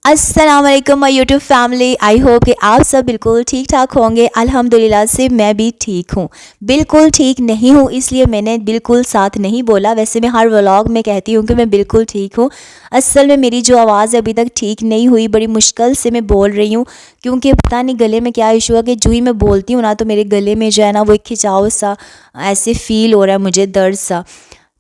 अस्सलाम वालेकुम my YouTube family. I hope कि आप सब बिल्कुल ठीक ठाक होंगे। अल्हम्दुलिल्लाह से मैं भी ठीक हूँ। बिल्कुल ठीक नहीं हूँ इसलिए मैंने बिल्कुल साथ नहीं बोला। वैसे मैं हर व्लॉग में कहती हूँ कि मैं बिल्कुल ठीक हूँ। असल में मेरी जो आवाज़ अभी तक ठीक नहीं हुई, बड़ी मुश्किल से मैं बोल रही हूँ क्योंकि पता नहीं गले में क्या इशू है कि जो ही मैं बोलती हूँ ना तो मेरे गले में जो है ना वो एक खिंचाव सा ऐसे फ़ील हो रहा है, मुझे दर्द सा।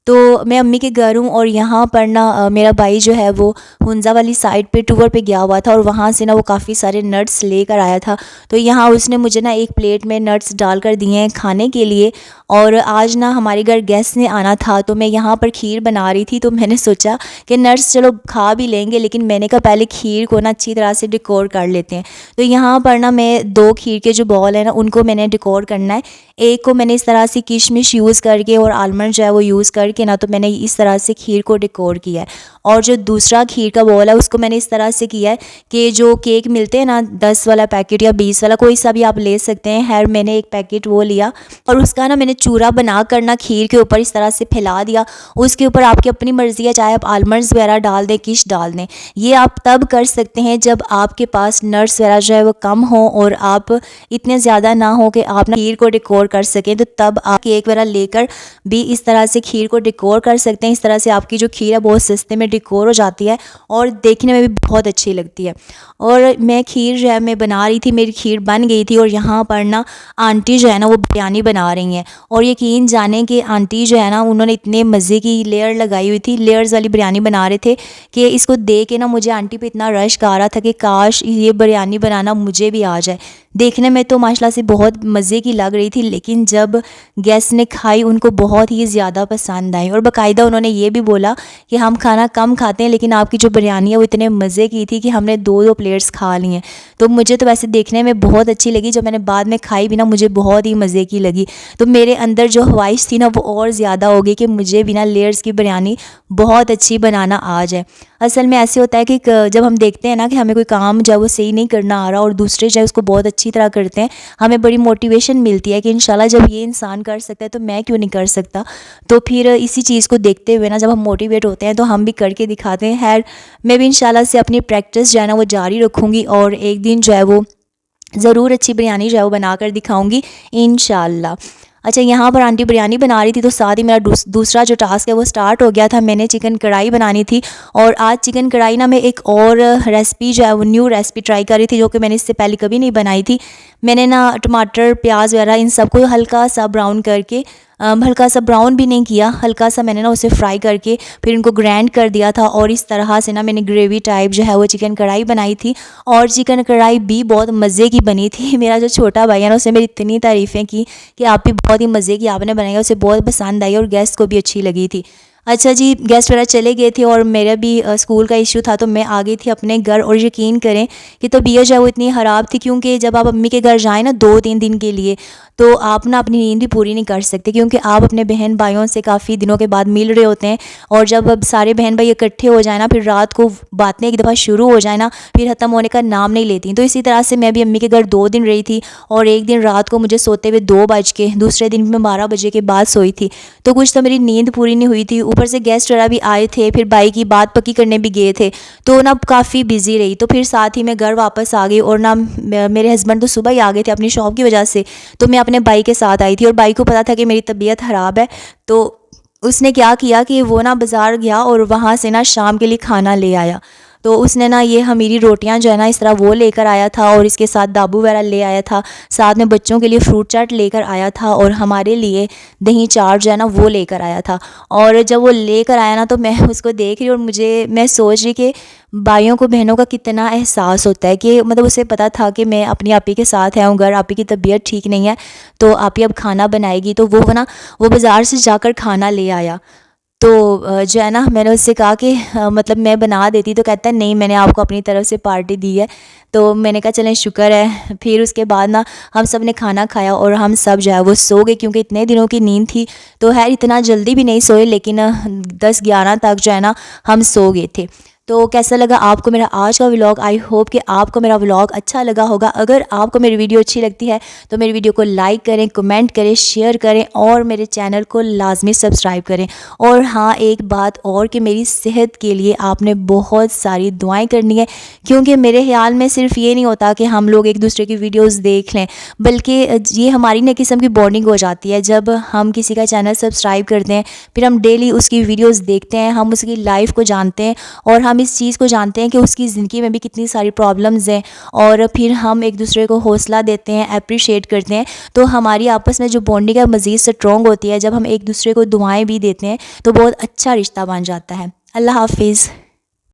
तो मैं अम्मी के घर हूँ और यहाँ पर ना मेरा भाई जो है वो हुंज़ा वाली साइड पे टूर पे गया हुआ था और वहाँ से ना वो काफ़ी सारे नट्स लेकर आया था। तो यहाँ उसने मुझे ना एक प्लेट में नट्स डाल कर दिए हैं खाने के लिए। और आज ना हमारे घर गेस्ट ने आना था तो मैं यहाँ पर खीर बना रही थी, तो मैंने सोचा कि नट्स चलो खा भी लेंगे, लेकिन मैंने कहा पहले खीर को ना अच्छी तरह से डेकोर कर लेते हैं। तो यहाँ पर ना मैं 2 खीर के जो बॉल है ना उनको मैंने डेकोर करना है। एक को मैंने इस तरह से किशमिश यूज़ करके और आलमंड जो है वो यूज़ करके ना तो मैंने इस तरह से खीर को डेकोर किया है। और जो दूसरा खीर का बॉल है उसको मैंने इस तरह से किया है कि जो केक मिलते हैं ना 10 वाला पैकेट या 20 वाला, कोई सा भी आप ले सकते हैं। खैर मैंने एक पैकेट वो लिया और उसका ना मैंने चूरा बना कर ना खीर के ऊपर इस तरह से फैला दिया। उसके ऊपर आपकी अपनी मर्ज़ी है, चाहे आप आलमंड्स वगैरह डाल दें, किश डाल दें। ये आप तब कर सकते हैं जब आपके पास नट्स वगैरह जो है वो कम हो और आप इतने ज़्यादा ना हो कि आप ना खीर को डेकोर कर सकें। तो तब आप केक वगैरह लेकर भी इस तरह से खीर को डेकोर कर सकते हैं। इस तरह से आपकी जो खीर है बहुत सस्ते में डेकोर हो जाती है और देखने में भी बहुत अच्छी लगती है। और मैं खीर जो है मैं बना रही थी, मेरी खीर बन गई थी और यहाँ पर ना आंटी जो है ना वो बिरयानी बना रही हैं। और यकीन जाने कि आंटी जो है ना उन्होंने इतने मज़े की लेयर लगाई हुई थी, लेयर्स वाली बिरयानी बना रहे थे कि इसको देख के ना मुझे आंटी पे इतना रश आ रहा था कि काश ये बिरयानी बनाना मुझे भी आ जाए। देखने में तो माशाल्लाह से बहुत मज़े की लग रही थी, लेकिन जब गेस्ट ने खाई उनको बहुत ही ज़्यादा पसंद आई। और बाकायदा उन्होंने ये भी बोला कि हम खाना कम खाते हैं लेकिन आपकी जो बिरयानी है वो इतने मज़े की थी कि हमने 2-2 प्लेट्स खा ली हैं। तो मुझे तो वैसे देखने में बहुत अच्छी लगी, जब मैंने बाद में खाई भी ना मुझे बहुत ही मज़े की लगी। तो मेरे अंदर जो ख्वाहिश थी ना वो और ज़्यादा हो गई कि मुझे भी ना लेयर्स की बिरयानी बहुत अच्छी बनाना आ जाए। असल में ऐसे होता है कि जब हम देखते हैं ना कि हमें कोई काम जो है वो सही नहीं करना आ रहा और दूसरे जो है उसको बहुत अच्छी तरह करते हैं, हमें बड़ी मोटिवेशन मिलती है कि इंशाल्लाह जब ये इंसान कर सकता है तो मैं क्यों नहीं कर सकता। तो फिर इसी चीज़ को देखते हुए ना जब हम मोटिवेट होते हैं तो हम भी करके दिखाते हैं। खैर मैं भी इंशाल्लाह से अपनी प्रैक्टिस जो है ना वो जारी रखूँगी और एक दिन जो है वो ज़रूर अच्छी बिरयानी जो है वो बना कर दिखाऊँगी इंशाल्लाह। अच्छा, यहाँ पर आंटी बिरयानी बना रही थी तो साथ ही मेरा दूसरा जो टास्क है वो स्टार्ट हो गया था। मैंने चिकन कढ़ाई बनानी थी और आज चिकन कढ़ाई ना मैं एक और रेसिपी जो है वो न्यू रेसिपी ट्राई कर रही थी जो कि मैंने इससे पहले कभी नहीं बनाई थी। मैंने ना टमाटर, प्याज वगैरह इन सबको हल्का सा ब्राउन करके, हल्का सा ब्राउन भी नहीं किया, हल्का सा मैंने ना उसे फ्राई करके फिर इनको ग्राइंड कर दिया था। और इस तरह से ना मैंने ग्रेवी टाइप जो है वो चिकन कढ़ाई बनाई थी और चिकन कढ़ाई भी बहुत मज़े की बनी थी। मेरा जो छोटा भाई है ना उसने मेरी इतनी तारीफ़ें की कि आप भी बहुत ही मज़े की आपने बनाई, उसे बहुत पसंद आई और गेस्ट को भी अच्छी लगी थी। अच्छा जी, गेस्ट वगैरह चले गए थे और मेरा भी स्कूल का इशू था तो मैं आ गई थी अपने घर। और यकीन करें कि तबीयत जो है वो इतनी ख़राब थी क्योंकि जब आप अम्मी के घर जाएँ ना 2-3 दिन के लिए तो आप ना अपनी नींद भी पूरी नहीं कर सकते क्योंकि आप अपने बहन भाइयों से काफ़ी दिनों के बाद मिल रहे होते हैं। और जब अब सारे बहन भाई इकट्ठे हो जाए ना फिर रात को बातें एक दफ़ा शुरू हो जाए ना फिर ख़त्म होने का नाम नहीं लेती। तो इसी तरह से मैं भी अम्मी के घर 2 दिन रही थी और एक दिन रात को मुझे सोते हुए 2 बज के, दूसरे दिन मैं 12 बजे के बाद सोई थी। तो कुछ तो मेरी नींद पूरी नहीं हुई थी, ऊपर से गेस्ट वगैरह भी आए थे, फिर भाई की बात पक्की करने भी गए थे तो ना काफ़ी बिज़ी रही। तो फिर साथ ही मैं घर वापस आ गई और ना मेरे हस्बैंड तो सुबह ही आ गए थे अपनी शॉप की वजह से, तो मैं अपने भाई के साथ आई थी। और भाई को पता था कि मेरी तबीयत ख़राब है तो उसने क्या किया कि वो ना बाज़ार गया और वहाँ से ना शाम के लिए खाना ले आया। तो उसने ना ये हमीरी रोटियां जो है ना इस तरह वो लेकर आया था और इसके साथ दाबू वगैरह ले आया था, साथ में बच्चों के लिए फ्रूट चाट लेकर आया था और हमारे लिए दही चाट जो है ना वो लेकर आया था। और जब वो लेकर आया ना तो मैं उसको देख रही और मैं सोच रही कि भाइयों को बहनों का कितना एहसास होता है कि मतलब उसे पता था कि मैं अपनी आपी के साथ आया हूँ घर, आपी की तबीयत ठीक नहीं है तो आपी अब खाना बनाएगी। तो वो ना वो बाज़ार से जाकर खाना ले आया। तो जो है ना मैंने उससे कहा कि मतलब मैं बना देती, तो कहता है नहीं मैंने आपको अपनी तरफ से पार्टी दी है। तो मैंने कहा चलें शुक्र है। फिर उसके बाद ना हम सब ने खाना खाया और हम सब जो है वो सो गए क्योंकि इतने दिनों की नींद थी। तो खैर इतना जल्दी भी नहीं सोए लेकिन 10-11 तक जो है ना हम सो गए थे। तो कैसा लगा आपको मेरा आज का व्लॉग? आई होप कि आपको मेरा व्लॉग अच्छा लगा होगा। अगर आपको मेरी वीडियो अच्छी लगती है तो मेरी वीडियो को लाइक करें, कमेंट करें, शेयर करें और मेरे चैनल को लाजमी सब्सक्राइब करें। और हाँ, एक बात और कि मेरी सेहत के लिए आपने बहुत सारी दुआएं करनी है, क्योंकि मेरे ख्याल में सिर्फ ये नहीं होता कि हम लोग एक दूसरे की वीडियोस देख लें, बल्कि ये हमारी नई किस्म की बॉन्डिंग हो जाती है। जब हम किसी का चैनल सब्सक्राइब करते हैं, फिर हम डेली उसकी वीडियोस देखते हैं, हम उसकी लाइफ को जानते हैं और हम इस चीज़ को जानते हैं कि उसकी ज़िंदगी में भी कितनी सारी प्रॉब्लम्स हैं, और फिर हम एक दूसरे को हौसला देते हैं, अप्रिशिएट करते हैं। तो हमारी आपस में जो बॉन्डिंग है मज़ीद स्ट्रॉन्ग होती है। जब हम एक दूसरे को दुआएं भी देते हैं तो बहुत अच्छा रिश्ता बन जाता है। अल्लाह हाफिज़।